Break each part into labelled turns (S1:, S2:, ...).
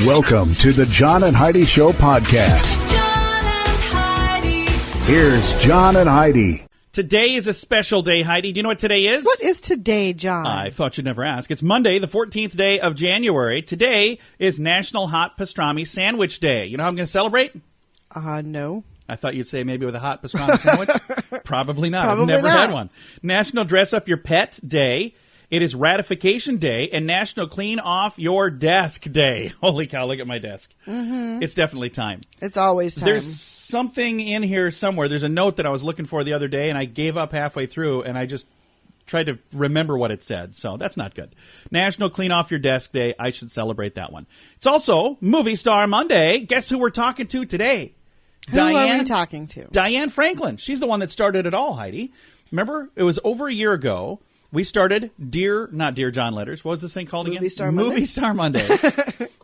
S1: Welcome to the John and Heidi Show podcast.
S2: John and Heidi.
S1: Here's John and Heidi.
S3: Today is a special day, Heidi. Do you know what today is?
S4: What is today, John?
S3: I thought you'd never ask. It's Monday, the 14th day of January. Today is National Hot Pastrami Sandwich Day. You know how I'm going to celebrate?
S4: No.
S3: I thought you'd say maybe with a hot pastrami sandwich. Probably not.
S4: Probably
S3: I've never
S4: not.
S3: had one. National Dress Up Your Pet Day. It is Ratification Day and National Clean Off Your Desk Day. Holy cow, look at my desk. Mm-hmm. It's definitely time.
S4: It's always time.
S3: There's something in here somewhere. There's a note that I was looking for the other day, and I gave up halfway through, and I just tried to remember what it said. So that's not good. National Clean Off Your Desk Day. I should celebrate that one. It's also Movie Star Monday. Guess who we're talking to today?
S4: Who are we talking to?
S3: Diane Franklin. She's the one that started it all, Heidi. Remember, it was over a year ago. We started not Dear John Letters. What was this thing called again? Movie Star Monday.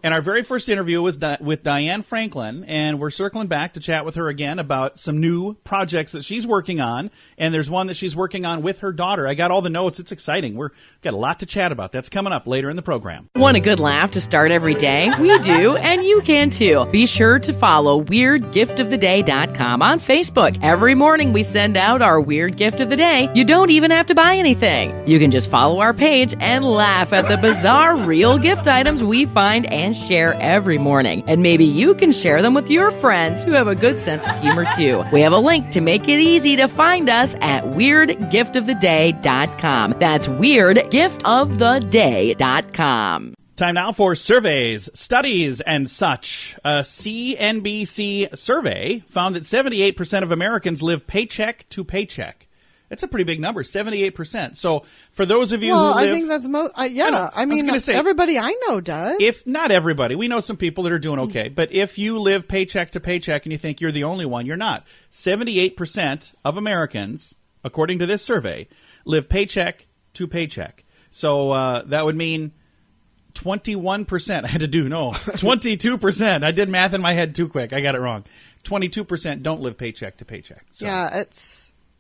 S3: And our very first interview was with Diane Franklin, and we're circling back to chat with her again about some new projects that she's working on, and there's one that she's working on with her daughter. I got all the notes. It's exciting. We've got a lot to chat about. That's coming up later in the program.
S5: Want a good laugh to start every day? We do, and you can too. Be sure to follow WeirdGiftOfTheDay.com on Facebook. Every morning we send out our Weird Gift of the Day. You don't even have to buy anything. You can just follow our page and laugh at the bizarre real gift items we find and share every morning. And maybe you can share them with your friends who have a good sense of humor too. We have a link to make it easy to find us at WeirdGiftOfTheDay.com. That's WeirdGiftOfTheDay.com.
S3: Time now for surveys, studies, and such. A CNBC survey found that 78% of Americans live paycheck to paycheck. That's a pretty big number, 78%. So for those of you who live...
S4: I think that's everybody I know does.
S3: If not everybody. We know some people that are doing okay. But if you live paycheck to paycheck and you think you're the only one, you're not. 78% of Americans, according to this survey, live paycheck to paycheck. So that would mean 21%. I had to 22%. I did math in my head too quick. I got it wrong. 22% don't live paycheck to paycheck. So.
S4: Yeah,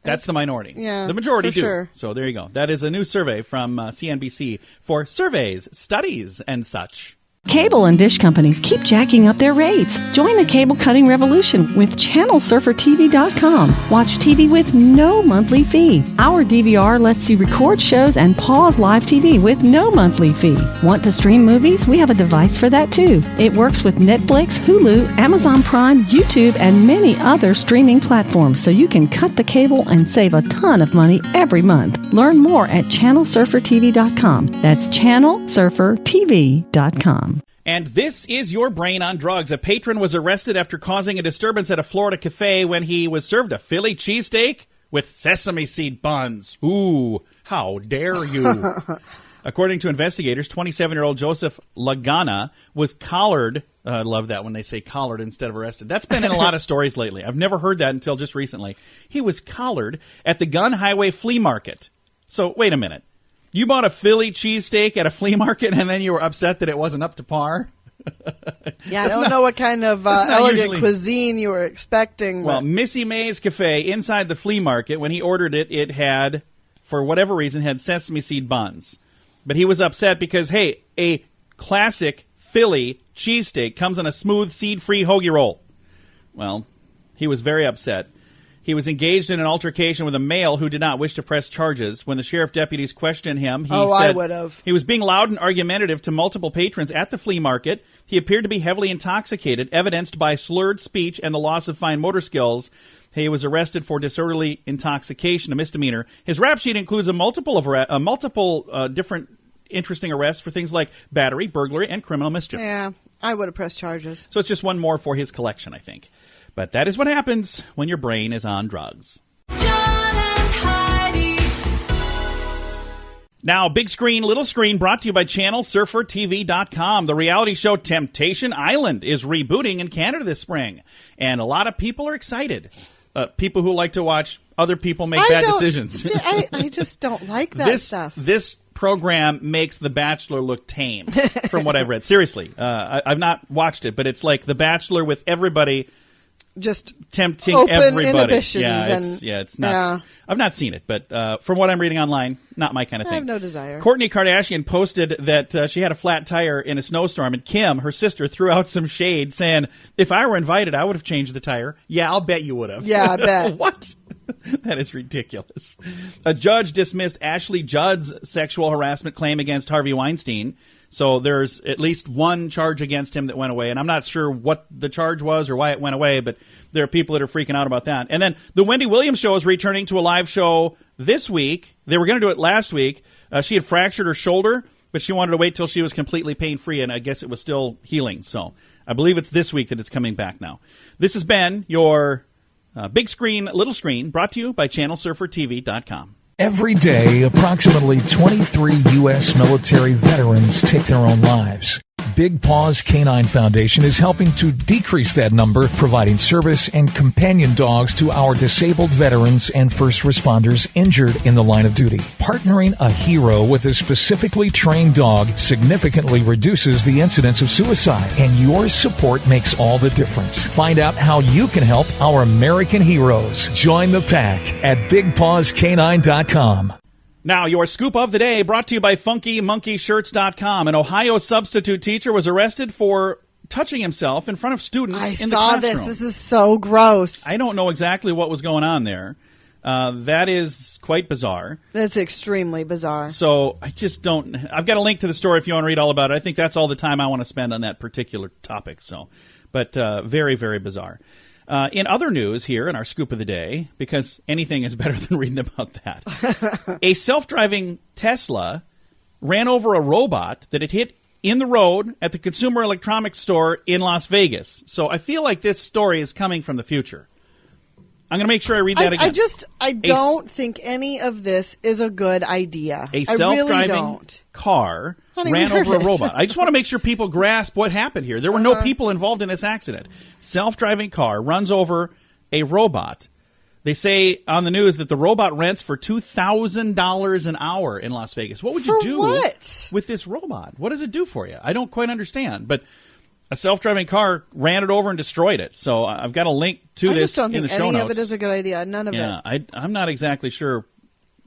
S3: That's the minority.
S4: Yeah,
S3: the majority do.
S4: Sure.
S3: So there you go. That is a new survey from CNBC for surveys, studies, and such.
S6: Cable and dish companies keep jacking up their rates. Join the cable cutting revolution with ChannelSurferTV.com. Watch TV with no monthly fee. Our DVR lets you record shows and pause live TV with no monthly fee. Want to stream movies? We have a device for that too. It works with Netflix, Hulu, Amazon Prime, YouTube, and many other streaming platforms, so you can cut the cable and save a ton of money every month. Learn more at ChannelSurferTV.com. That's ChannelSurferTV.com.
S3: And this is your brain on drugs. A patron was arrested after causing a disturbance at a Florida cafe when he was served a Philly cheesesteak with sesame seed buns. Ooh, how dare you. According to investigators, 27-year-old Joseph Lagana was collared. I love that when they say collared instead of arrested. That's been in a lot of stories lately. I've never heard that until just recently. He was collared at the Gun Highway Flea Market. So, wait a minute. You bought a Philly cheesesteak at a flea market, and then you were upset that it wasn't up to par?
S4: Yeah, I don't know what kind of elegant cuisine you were expecting.
S3: Well, Missy Mae's Cafe, inside the flea market, when he ordered it, it had, for whatever reason, had sesame seed buns. But he was upset because, hey, a classic Philly cheesesteak comes on a smooth, seed-free hoagie roll. Well, he was very upset. He was engaged in an altercation with a male who did not wish to press charges. When the sheriff deputies questioned him, he said
S4: I would have.
S3: He was being loud and argumentative to multiple patrons at the flea market. He appeared to be heavily intoxicated, evidenced by slurred speech and the loss of fine motor skills. He was arrested for disorderly intoxication, a misdemeanor. His rap sheet includes multiple different interesting arrests for things like battery, burglary, and criminal mischief.
S4: Yeah, I would have pressed charges.
S3: So it's just one more for his collection, I think. But that is what happens when your brain is on drugs.
S2: John and Heidi.
S3: Now, big screen, little screen, brought to you by ChannelSurferTV.com. The reality show Temptation Island is rebooting in Canada this spring. And a lot of people are excited. People who like to watch other people make bad decisions.
S4: See, I just don't like that stuff.
S3: This program makes The Bachelor look tame, from what I've read. Seriously. I've not watched it, but it's like The Bachelor with everybody
S4: just
S3: tempting
S4: open
S3: everybody.
S4: inhibitions.
S3: It's nuts. Yeah. I've not seen it, but from what I'm reading online, not my kind of thing.
S4: I have no desire.
S3: Kourtney Kardashian posted that she had a flat tire in a snowstorm, and Kim, her sister, threw out some shade, saying, "If I were invited, I would have changed the tire." Yeah, I'll bet you would have.
S4: Yeah, I bet.
S3: What? That is ridiculous. A judge dismissed Ashley Judd's sexual harassment claim against Harvey Weinstein. So there's at least one charge against him that went away, and I'm not sure what the charge was or why it went away, but there are people that are freaking out about that. And then the Wendy Williams show is returning to a live show this week. They were going to do it last week. She had fractured her shoulder, but she wanted to wait till she was completely pain-free, and I guess it was still healing. So I believe it's this week that it's coming back now. This has been your Big Screen, Little Screen, brought to you by ChannelSurferTV.com.
S7: Every day, approximately 23 U.S. military veterans take their own lives. Big Paws Canine Foundation is helping to decrease that number, providing service and companion dogs to our disabled veterans and first responders injured in the line of duty. Partnering a hero with a specifically trained dog significantly reduces the incidence of suicide, and your support makes all the difference. Find out how you can help our American heroes. Join the pack at BigPawsCanine.com.
S3: Now, your scoop of the day brought to you by FunkyMonkeyShirts.com. An Ohio substitute teacher was arrested for touching himself in front of students in the classroom.
S4: I saw this. This is so gross.
S3: I don't know exactly what was going on there. That is quite bizarre.
S4: That's extremely bizarre.
S3: So I just don't... I've got a link to the story if you want to read all about it. I think that's all the time I want to spend on that particular topic. But very, very bizarre. In other news here in our scoop of the day, because anything is better than reading about that, a self-driving Tesla ran over a robot that had hit in the road at the Consumer Electronics Store in Las Vegas. So I feel like this story is coming from the future. I'm going to make sure I read that again.
S4: I don't think any of this is a good idea.
S3: A self-driving car ran over a robot. I just want to make sure people grasp what happened here. There were no people involved in this accident. Self-driving car runs over a robot. They say on the news that the robot rents for $2,000 an hour in Las Vegas. What would you do with this robot? What does it do for you? I don't quite understand, but a self-driving car ran it over and destroyed it. So I've got a link to this in the show notes. I just don't think any of
S4: it is a good idea. None of it.
S3: I'm not exactly sure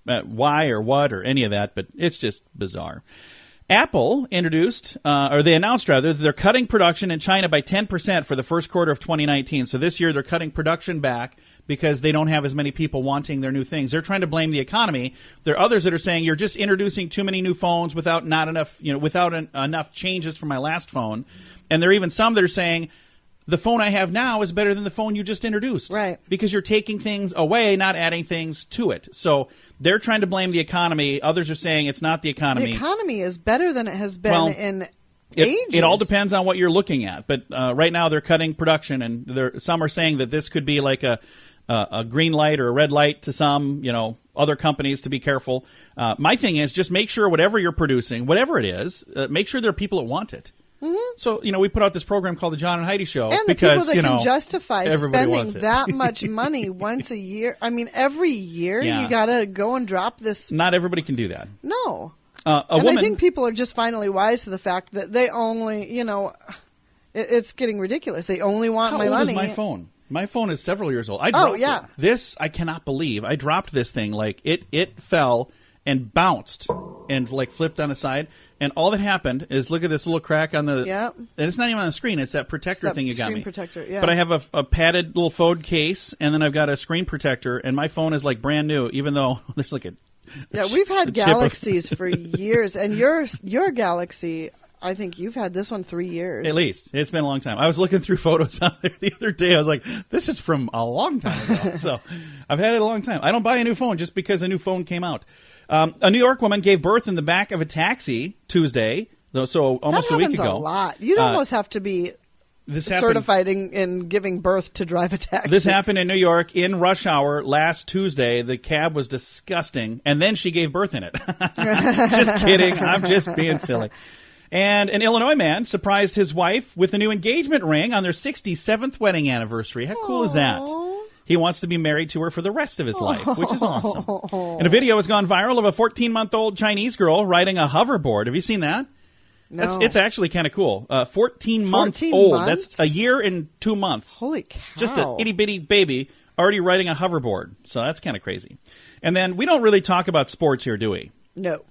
S3: why or what or any of that, but it's just bizarre. Apple announced that they're cutting production in China by 10% for the first quarter of 2019. So this year they're cutting production back because they don't have as many people wanting their new things. They're trying to blame the economy. There are others that are saying you're just introducing too many new phones without enough changes from my last phone. And there are even some that are saying the phone I have now is better than the phone you just introduced.
S4: Right.
S3: Because you're taking things away, not adding things to it. So they're trying to blame the economy. Others are saying it's not the economy.
S4: The economy is better than it has been in ages.
S3: It all depends on what you're looking at. But right now they're cutting production, and some are saying that this could be like a green light or a red light to some, other companies to be careful. My thing is just make sure whatever you're producing, whatever it is, make sure there are people that want it. Mm-hmm. So, we put out this program called the John and Heidi Show.
S4: And
S3: because,
S4: the people that can justify spending
S3: that
S4: that much money once a year. I mean, every year you got to go and drop this.
S3: Not everybody can do that.
S4: No.
S3: I
S4: think people are just finally wise to the fact that they only, it's getting ridiculous. They only want my money.
S3: How old is my phone? My phone is several years old. I dropped it. This, I cannot believe. I dropped this thing. Like, it fell and bounced and, flipped on its side. And all that happened is look at this little crack on the...
S4: Yep.
S3: And it's not even on the screen. It's that protector thing you got me.
S4: Screen protector, yeah.
S3: But I have a padded little fold case, and then I've got a screen protector, and my phone is, brand new, even though there's,
S4: we've had Galaxies for years. And your Galaxy... I think you've had this one 3 years.
S3: At least. It's been a long time. I was looking through photos out there the other day. I was like, this is from a long time ago. So I've had it a long time. I don't buy a new phone just because a new phone came out. A New York woman gave birth in the back of a taxi Tuesday, so almost a week ago.
S4: That happens a lot. You'd almost have to be certified in giving birth to drive a taxi.
S3: This happened in New York in rush hour last Tuesday. The cab was disgusting, and then she gave birth in it. Just kidding. I'm just being silly. And an Illinois man surprised his wife with a new engagement ring on their 67th wedding anniversary. How cool is that? He wants to be married to her for the rest of his life, which is awesome. And a video has gone viral of a 14-month-old Chinese girl riding a hoverboard. Have you seen that?
S4: No.
S3: It's actually kind of cool. 14 months
S4: 14
S3: old.
S4: months?
S3: That's a year and 2 months.
S4: Holy cow.
S3: Just an itty-bitty baby already riding a hoverboard. So that's kind of crazy. And then we don't really talk about sports here, do we?
S4: No.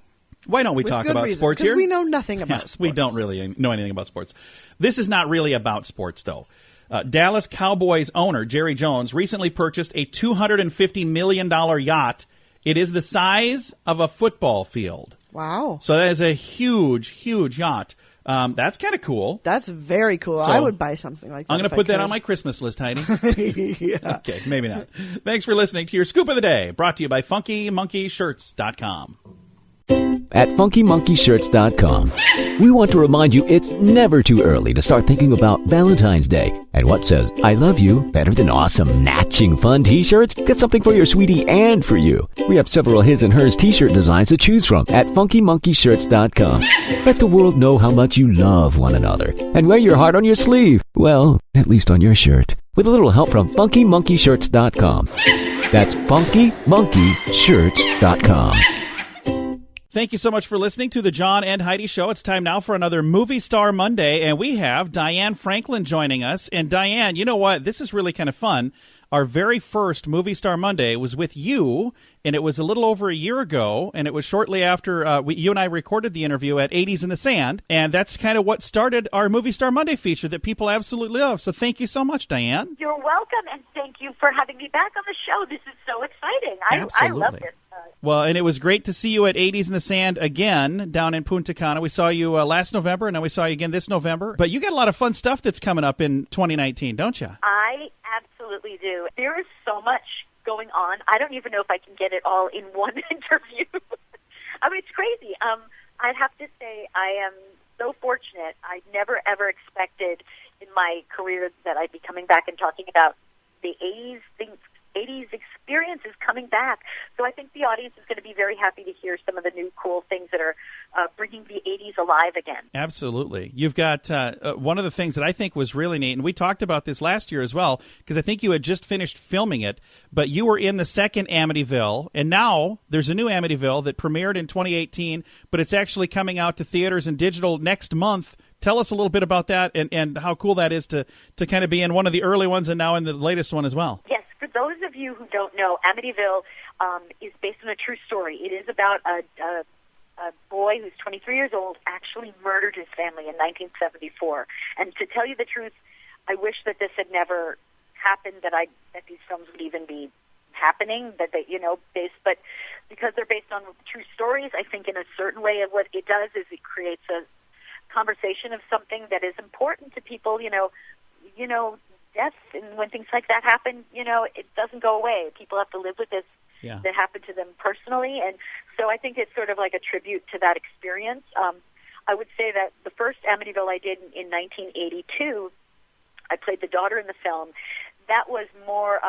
S3: Why don't we
S4: With
S3: talk
S4: good
S3: about
S4: reason,
S3: sports here?
S4: Because we know nothing about sports.
S3: We don't really know anything about sports. This is not really about sports, though. Dallas Cowboys owner Jerry Jones recently purchased a $250 million yacht. It is the size of a football field.
S4: Wow.
S3: So that is a huge, huge yacht. That's kind of cool.
S4: That's very cool.
S3: So,
S4: I would buy something like that.
S3: I'm going to put that on my Christmas list, Heidi.
S4: Yeah.
S3: Okay, maybe not. Thanks for listening to your Scoop of the Day, brought to you by FunkyMonkeyShirts.com.
S8: At FunkyMonkeyShirts.com, we want to remind you it's never too early to start thinking about Valentine's Day. And what says I love you better than awesome, matching fun t-shirts? Get something for your sweetie and for you. We have several his and hers t-shirt designs to choose from at FunkyMonkeyShirts.com. Let the world know how much you love one another. And wear your heart on your sleeve. Well, at least on your shirt. With a little help from FunkyMonkeyShirts.com. That's FunkyMonkeyShirts.com.
S3: Thank you so much for listening to the John and Heidi Show. It's time now for another Movie Star Monday, and we have Diane Franklin joining us. And Diane, you know what? This is really kind of fun. Our very first Movie Star Monday was with you, and it was a little over a year ago, and it was shortly after you and I recorded the interview at 80s in the Sand, and that's kind of what started our Movie Star Monday feature that people absolutely love. So thank you so much, Diane.
S9: You're welcome, and thank you for having me back on the show. This is so exciting. I love this.
S3: Well, and it was great to see you at 80s in the Sand again down in Punta Cana. We saw you last November, and now we saw you again this November. But you got a lot of fun stuff that's coming up in 2019, don't you?
S9: I absolutely do. There is so much going on. I don't even know if I can get it all in one interview. I mean, it's crazy. I'd have to say I am so fortunate. I never, ever expected in my career that I'd be coming back and talking about the 80s things. 80s experience is coming back. So I think the audience is going to be very happy to hear some of the new cool things that are bringing the 80s alive again.
S3: Absolutely. You've got one of the things that I think was really neat, and we talked about this last year as well, because I think you had just finished filming it, but you were in the second Amityville, and now there's a new Amityville that premiered in 2018, but it's actually coming out to theaters and digital next month. Tell us a little bit about that and how cool that is to kind of be in one of the early ones and now in the latest one as well.
S9: Yes. For those of you who don't know, Amityville is based on a true story. It is about a boy who's 23 years old actually murdered his family in 1974. And to tell you the truth, I wish that this had never happened, that these films would even be happening, but because they're based on true stories, I think in a certain way of what it does is it creates a conversation of something that is important to people, death, and when things like that happen, it doesn't go away. People have to live with this that happened to them personally, and so I think it's sort of like a tribute to that experience. I would say that the first Amityville I did in 1982, I played the daughter in the film. That was more,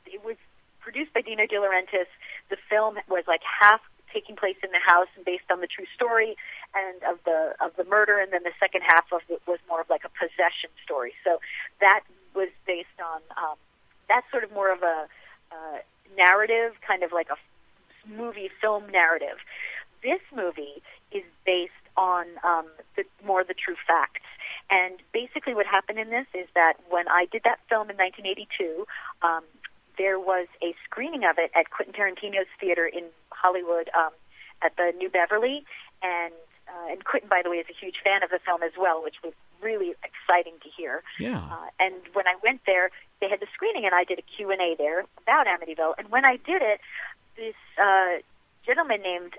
S9: it was produced by Dino De Laurentiis. The film was like half taking place in the house and based on the true story and of the murder, and then the second half of it was more of like a possession story. So that was based on that's sort of more of a narrative, kind of like a film narrative. This movie is based on the true facts. And basically what happened in this is that when I did that film in 1982, there was a screening of it at Quentin Tarantino's theater in Hollywood at the New Beverly, and Quentin, by the way, is a huge fan of the film as well, which was really exciting to hear.
S3: Yeah.
S9: And when I went there, they had the screening, and I did a Q&A there about Amityville. And when I did it, this gentleman named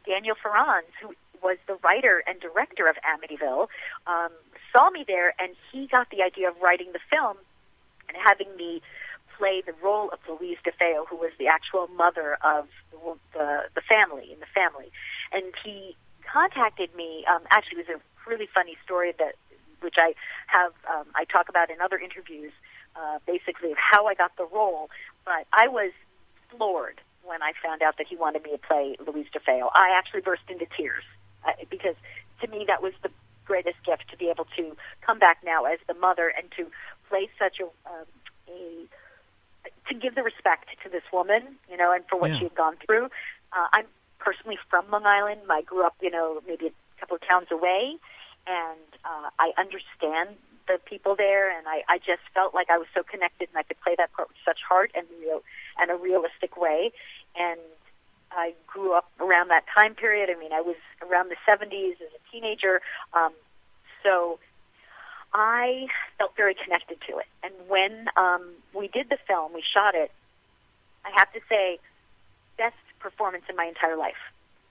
S9: Daniel Ferrans, who was the writer and director of Amityville, saw me there, and he got the idea of writing the film and having me play the role of Louise DeFeo, who was the actual mother of the family, and he contacted me. Actually, it was a really funny story which I have I talk about in other interviews, basically of how I got the role. But I was floored when I found out that he wanted me to play Louise DeFeo. I actually burst into tears because to me that was the greatest gift, to be able to come back now as the mother and to play such to give the respect to this woman, and for what she had gone through. I'm personally from Long Island. I grew up, maybe a couple of towns away, and I understand the people there, and I just felt like I was so connected, and I could play that part with such heart and a realistic way. And I grew up around that time period. I mean, I was around the 70s as a teenager, so I felt very connected to it. And when we did the film, we shot it, I have to say, best performance in my entire life.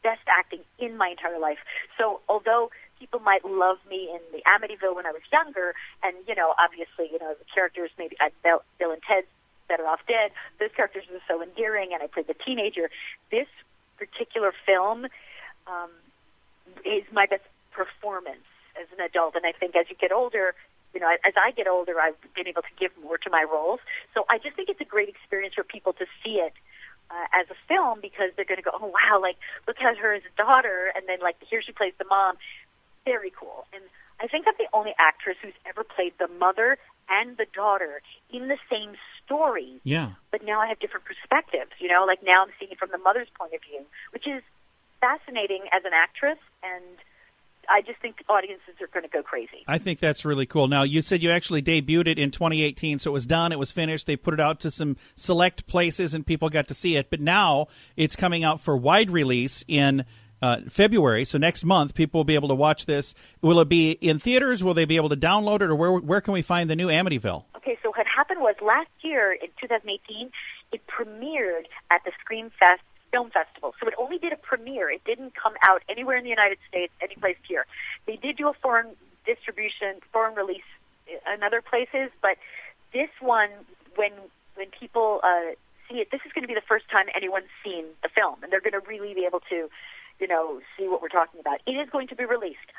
S9: Best acting in my entire life. So although people might love me in the Amityville when I was younger, and, obviously, the characters, maybe Bill and Ted's Better Off Dead, those characters were so endearing, and I played the teenager. This particular film is my best performance as an adult, and I think as you get older, as I get older, I've been able to give more to my roles. So I just think it's a great experience for people to see it as a film, because they're going to go, oh, wow, like, look at her as a daughter, and then, like, here she plays the mom. Very cool. And I think I'm the only actress who's ever played the mother and the daughter in the same story.
S3: Yeah.
S9: But now I have different perspectives, like now I'm seeing it from the mother's point of view, which is fascinating as an actress, and I just think audiences are going to go crazy.
S3: I think that's really cool. Now, you said you actually debuted it in 2018, so it was done, it was finished, they put it out to some select places, and people got to see it. But now it's coming out for wide release in February, so next month people will be able to watch this. Will it be in theaters? Will they be able to download it, or where can we find the new Amityville?
S9: Okay, so what happened was last year in 2018, it premiered at the Scream Fest Film Festival. So it only did a premiere. It didn't come out anywhere in the United States, any place here. They did do a foreign distribution, foreign release in other places, but this one, when people see it, this is going to be the first time anyone's seen the film, and they're going to really be able to see what we're talking about. It is going to be released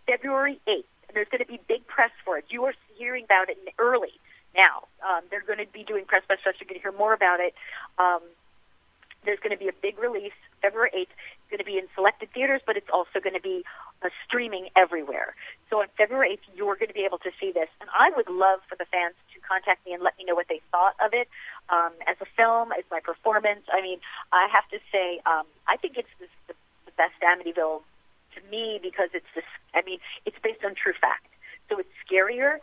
S9: February 8th, and there's going to be big press for it. You are hearing about it early now. They're going to be doing press stuff. You're going to hear more about it. There's going to be a big release February 8th. It's going to be in selected theaters, but it's also going to be streaming everywhere. So on February 8th, you're going to be able to see this. And I would love for the fans to contact me and let me know what they thought of it as a film, as my performance. I mean, I have to say, I think it's the best Amityville to me, because it's based on true fact. So it's scarier,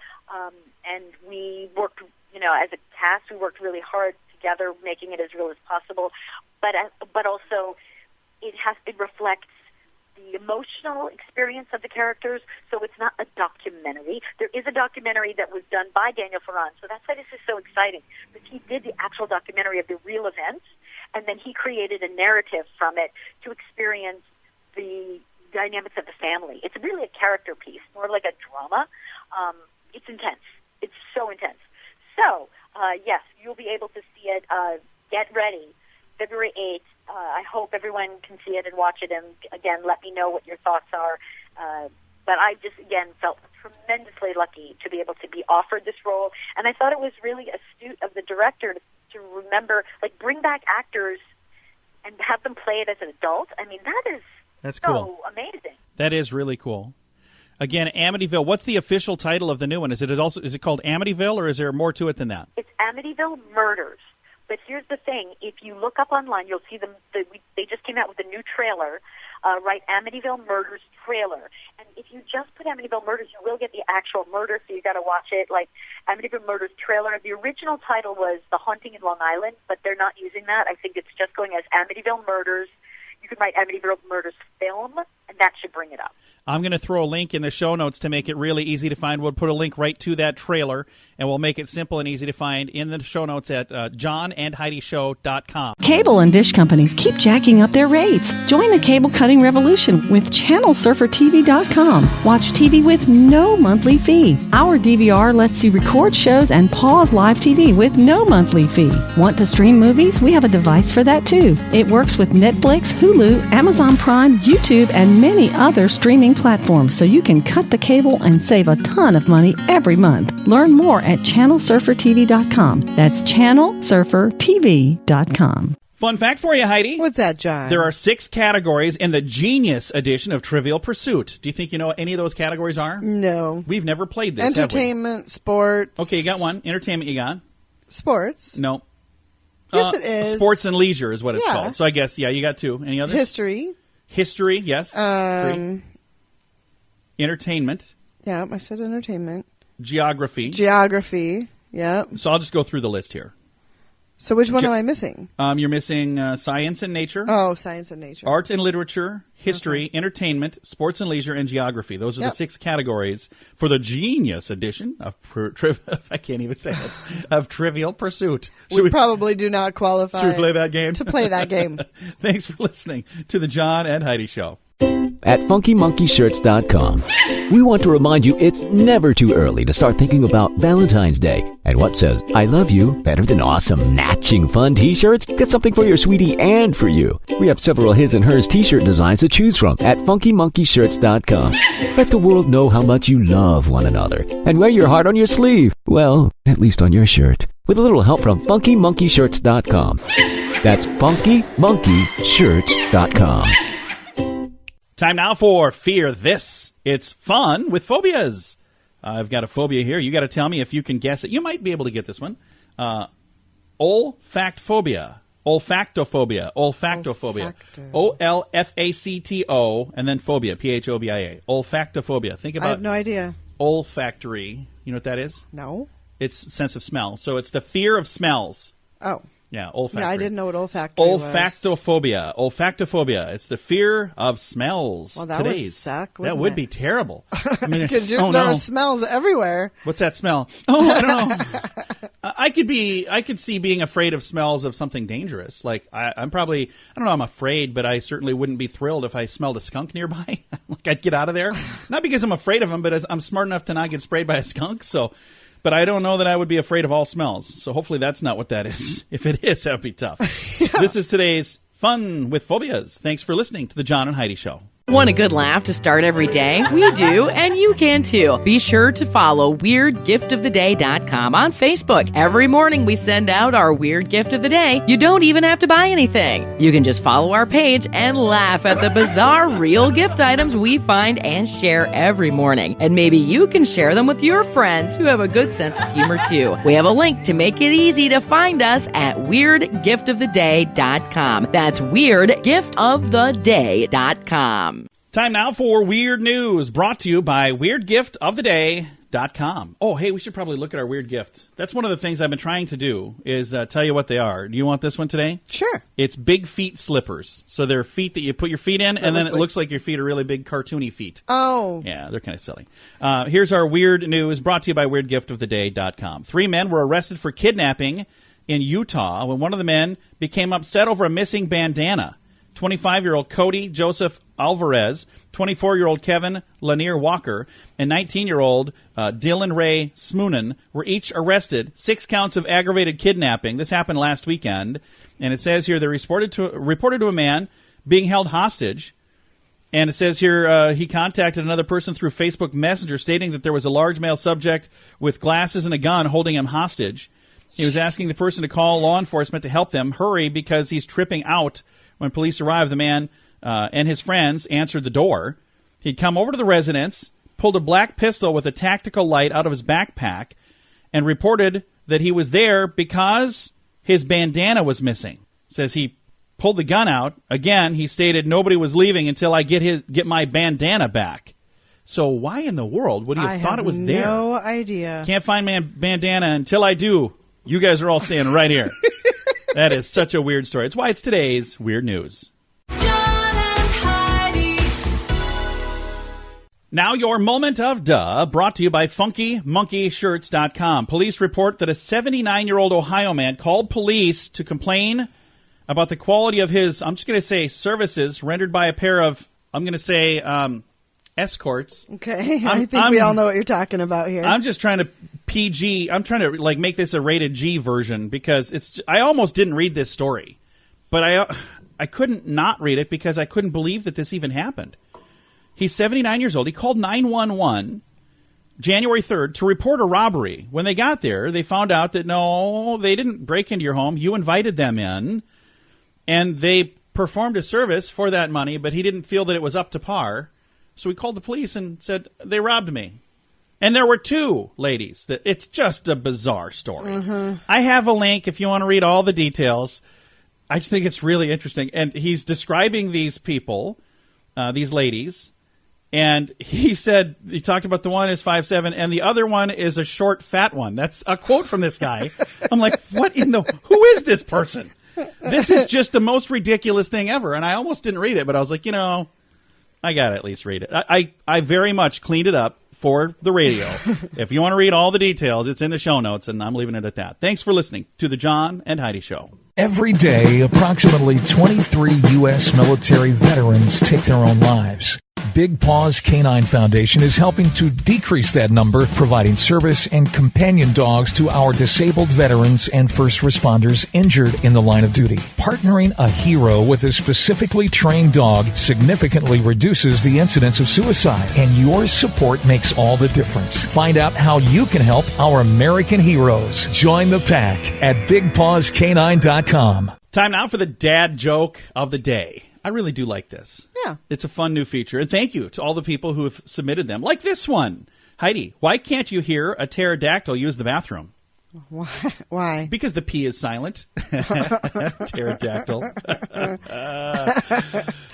S9: and we worked, as a cast, we worked really hard together, making it as real as possible. But also, it reflects the emotional experience of the characters. So it's not a documentary. There is a documentary that was done by Daniel Franklin, so that's why this is so exciting. Because he did the actual documentary of the real events, and then he created a narrative from it to experience the dynamics of the family. It's really a character piece, more like a drama. It's intense. It's so intense. So, yes, you'll be able to see it. Get ready. February 8th. I hope everyone can see it and watch it, and, again, let me know what your thoughts are. But I just, again, felt tremendously lucky to be able to be offered this role, and I thought it was really astute of the director to remember, like, bring back actors and have them play it as an adult. I mean, that's so
S3: cool.
S9: Amazing.
S3: That is really cool. Again, Amityville. What's the official title of the new one? Is it called Amityville, or is there more to it than that?
S9: It's Amityville Murders. But here's the thing: if you look up online, you'll see them. They just came out with a new trailer. Right, Amityville Murders trailer. And if you just put Amityville Murders, you will get the actual murder, so you got to watch it. Like Amityville Murders trailer. The original title was The Haunting in Long Island, but they're not using that. I think it's just going as Amityville Murders. You can write Amityville Murders film, and that should bring it up.
S3: I'm going to throw a link in the show notes to make it really easy to find. We'll put a link right to that trailer, and we'll make it simple and easy to find in the show notes at johnandheidishow.com.
S6: Cable and dish companies keep jacking up their rates. Join the cable cutting revolution with ChannelSurferTV.com. Watch TV with no monthly fee. Our DVR lets you record shows and pause live TV with no monthly fee. Want to stream movies? We have a device for that too. It works with Netflix, Hulu, Amazon Prime, YouTube, and many other streaming platforms, so you can cut the cable and save a ton of money every month. Learn more at ChannelSurferTV.com. That's ChannelSurferTV.com.
S3: Fun fact for you, Heidi.
S4: What's that, John?
S3: There are 6 categories in the Genius edition of Trivial Pursuit. Do you think you know what any of those categories are?
S4: No.
S3: We've never played this,
S4: Entertainment, sports.
S3: Okay, you got one. Entertainment, you got?
S4: Sports.
S3: No.
S4: Yes, it is.
S3: Sports and leisure is what it's
S4: Yeah.
S3: called. So I guess, yeah, you got 2. Any others?
S4: History.
S3: History, yes. 3. entertainment,
S4: Yeah, I said entertainment.
S3: geography.
S4: Geography. Yeah.
S3: So I'll just go through the list here.
S4: So which one am I missing?
S3: You're missing science and nature,
S4: Oh, science and nature.
S3: art and literature, history, entertainment, sports and leisure, and geography. Those are the 6 categories for the genius edition of I can't even say it, of Trivial Pursuit.
S4: We probably do not qualify.
S3: Should we play that game?
S4: To play that game.
S3: Thanks for listening to the John and Heidi Show.
S8: At FunkyMonkeyShirts.com, we want to remind you it's never too early to start thinking about Valentine's Day and what says I love you better than awesome, matching fun t-shirts. Get something for your sweetie and for you. We have several his and hers t-shirt designs to choose from at FunkyMonkeyShirts.com. Let the world know how much you love one another and wear your heart on your sleeve. Well, at least on your shirt. With a little help from FunkyMonkeyShirts.com. That's FunkyMonkeyShirts.com.
S3: Time now for Fear This. It's fun with phobias. I've got a phobia here. You got to tell me if you can guess it. You might be able to get this one. Olfactophobia. Olfactophobia. Olfactophobia. Olfacto and then phobia. Phobia. Olfactophobia. Think about
S4: I have no idea.
S3: olfactory. You know what that is?
S4: No.
S3: It's sense of smell. So it's the fear of smells.
S4: Oh.
S3: Yeah, olfactory.
S4: Yeah, I didn't know what olfactory was.
S3: Olfactophobia. Olfactophobia. It's the fear of smells.
S4: Well, that would suck,
S3: That
S4: wouldn't
S3: would
S4: it?
S3: be terrible. I mean,
S4: Because there
S3: no.
S4: are smells everywhere.
S3: What's that smell? Oh, I don't know. I could see being afraid of smells of something dangerous. Like I'm probably, I don't know, I'm afraid, but I certainly wouldn't be thrilled if I smelled a skunk nearby. Like I'd get out of there. Not because I'm afraid of them, but I'm smart enough to not get sprayed by a skunk. But I don't know that I would be afraid of all smells. So hopefully that's not what that is. If it is, that would be tough. This is today's Fun with Phobias. Thanks for listening to the John and Heidi Show.
S5: Want a good laugh to start every day? We do, and you can too. Be sure to follow WeirdGiftOfTheDay.com on Facebook. Every morning we send out our Weird Gift of the Day. You don't even have to buy anything. You can just follow our page and laugh at the bizarre real gift items we find and share every morning. And maybe you can share them with your friends who have a good sense of humor too. We have a link to make it easy to find us at WeirdGiftOfTheDay.com. That's WeirdGiftOfTheDay.com.
S3: Time now for Weird News, brought to you by WeirdGiftOfTheDay.com. Oh, hey, we should probably look at our weird gift. That's one of the things I've been trying to do, is tell you what they are. Do you want this one today?
S4: Sure.
S3: It's big feet slippers. So they're feet that you put your feet in, and then it looks like your feet are really big, cartoony feet.
S4: Oh.
S3: Yeah, they're kind of silly. Here's our Weird News, brought to you by WeirdGiftOfTheDay.com. 3 men were arrested for kidnapping in Utah when one of the men became upset over a missing bandana. 25-year-old Cody Joseph Alvarez, 24-year-old Kevin Lanier Walker, and 19-year-old Dylan Ray Smoonin were each arrested. 6 counts of aggravated kidnapping. This happened last weekend. And it says here they reported to a man being held hostage. And it says here he contacted another person through Facebook Messenger stating that there was a large male subject with glasses and a gun holding him hostage. He was asking the person to call law enforcement to help them hurry because he's tripping out. When police arrived, the man and his friends answered the door. He'd come over to the residence, pulled a black pistol with a tactical light out of his backpack, and reported that he was there because his bandana was missing. Says he pulled the gun out. Again, he stated nobody was leaving until I get my bandana back. So why in the world would he have thought it was there?
S4: No idea.
S3: Can't find my bandana until I do. You guys are all staying right here. That is such a weird story. It's why it's today's Weird News.
S2: John and Heidi.
S3: Now your moment of duh, brought to you by FunkyMonkeyShirts.com. Police report that a 79-year-old Ohio man called police to complain about the quality of his, I'm just going to say, services rendered by a pair of, I'm going to say, escorts.
S4: Okay, I think we all know what you're talking about here.
S3: I'm just trying to I'm trying to make this a rated G version because I almost didn't read this story, but I couldn't not read it because I couldn't believe that this even happened. He's 79 years old. He called 911 January 3rd to report a robbery. When they got there, they found out that no, they didn't break into your home. You invited them in, and they performed a service for that money, but he didn't feel that it was up to par. So he called the police and said, they robbed me. And there were 2 ladies. It's just a bizarre story. Mm-hmm. I have a link if you want to read all the details. I just think it's really interesting. And he's describing these people, these ladies, And he said, he talked about the one is 5'7", and the other one is a short, fat one. That's a quote from this guy. I'm like, who is this person? This is just the most ridiculous thing ever. And I almost didn't read it, but I was like, I got to at least read it. I very much cleaned it up for the radio. If you want to read all the details, it's in the show notes, and I'm leaving it at that. Thanks for listening to the John and Heidi Show.
S7: Every day, approximately 23 U.S. military veterans take their own lives. Big Paws Canine Foundation is helping to decrease that number, providing service and companion dogs to our disabled veterans and first responders injured in the line of duty. Partnering a hero with a specifically trained dog significantly reduces the incidence of suicide, and your support makes all the difference. Find out how you can help our American heroes. Join the pack at BigPawsCanine.com.
S3: Time now for the dad joke of the day. I really do like this.
S4: Yeah.
S3: It's a fun new feature. And thank you to all the people who have submitted them. Like this one. Heidi, why can't you hear a pterodactyl use the bathroom?
S4: Why?
S3: Because the P is silent. Pterodactyl.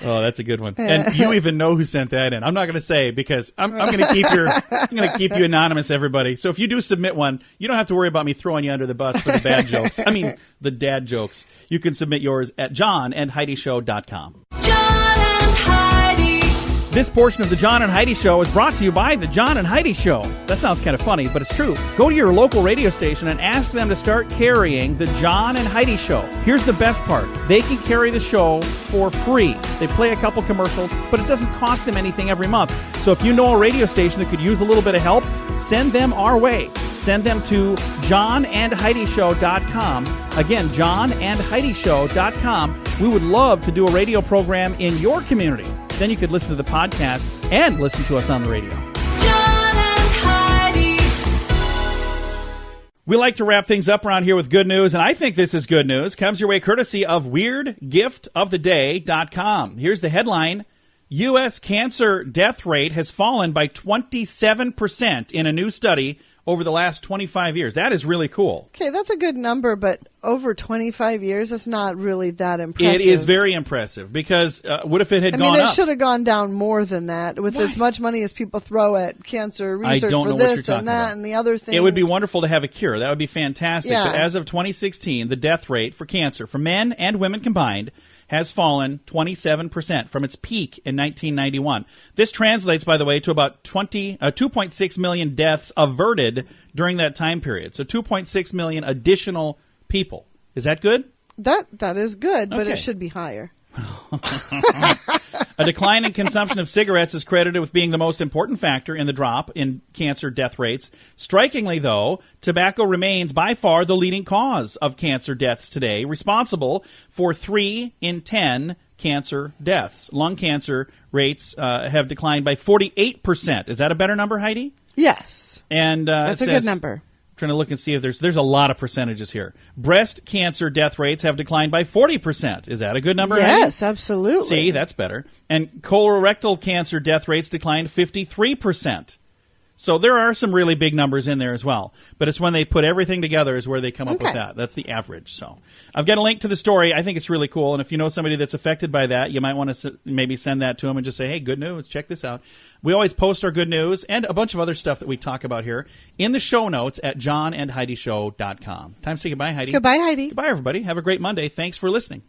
S3: Oh, that's a good one. And you even know who sent that in. I'm not going to say because I'm going to keep you anonymous, everybody. So if you do submit one, you don't have to worry about me throwing you under the bus for the bad jokes. I mean, the dad jokes. You can submit yours at johnandheidishow.com.
S2: John and Heidi.
S3: This portion of the John and Heidi Show is brought to you by the John and Heidi Show. That sounds kind of funny, but it's true. Go to your local radio station and ask them to start carrying the John and Heidi Show. Here's the best part. They can carry the show for free. They play a couple commercials, but it doesn't cost them anything every month. So if you know a radio station that could use a little bit of help, send them our way. Send them to johnandheidishow.com. Again, johnandheidishow.com. We would love to do a radio program in your community. Then you could listen to the podcast and listen to us on the radio.
S2: John and Heidi.
S3: We like to wrap things up around here with good news, and I think this is good news. Comes your way courtesy of WeirdGiftOfTheDay.com. Here's the headline. U.S. cancer death rate has fallen by 27% in a new study over the last 25 years. That is really cool.
S4: Okay, that's a good number, but over 25 years, that's not really that impressive.
S3: It is very impressive because what if it had gone up?
S4: I mean, it should have gone down more than that with as much money as people throw at cancer research for this and that and the other thing.
S3: It would be wonderful to have a cure. That would be fantastic.
S4: Yeah.
S3: But as of 2016, the death rate for cancer for men and women combined has fallen 27% from its peak in 1991. This translates, by the way, to about 2.6 million deaths averted during that time period. So 2.6 million additional people. Is that good?
S4: That is good, but
S3: Okay.
S4: it should be higher.
S3: A decline in consumption of cigarettes is credited with being the most important factor in the drop in cancer death rates. Strikingly, though, tobacco remains by far the leading cause of cancer deaths today, responsible for 3 in 10 cancer deaths. Lung cancer rates have declined by 48%. Is that a better number, Heidi?
S4: Yes.
S3: And
S4: that's a good number.
S3: Trying to look and see if there's a lot of percentages here. Breast cancer death rates have declined by 40%. Is that a good number?
S4: Yes,
S3: Heidi?
S4: absolutely.
S3: See, that's better. And colorectal cancer death rates declined 53%. So there are some really big numbers in there as well. But it's when they put everything together is where they come up with that. That's the average. So I've got a link to the story. I think it's really cool. And if you know somebody that's affected by that, you might want to maybe send that to them and just say, hey, good news. Check this out. We always post our good news and a bunch of other stuff that we talk about here in the show notes at johnandheidishow.com. Time to say goodbye, Heidi.
S4: Goodbye, Heidi.
S3: Goodbye, everybody. Have a great Monday. Thanks for listening.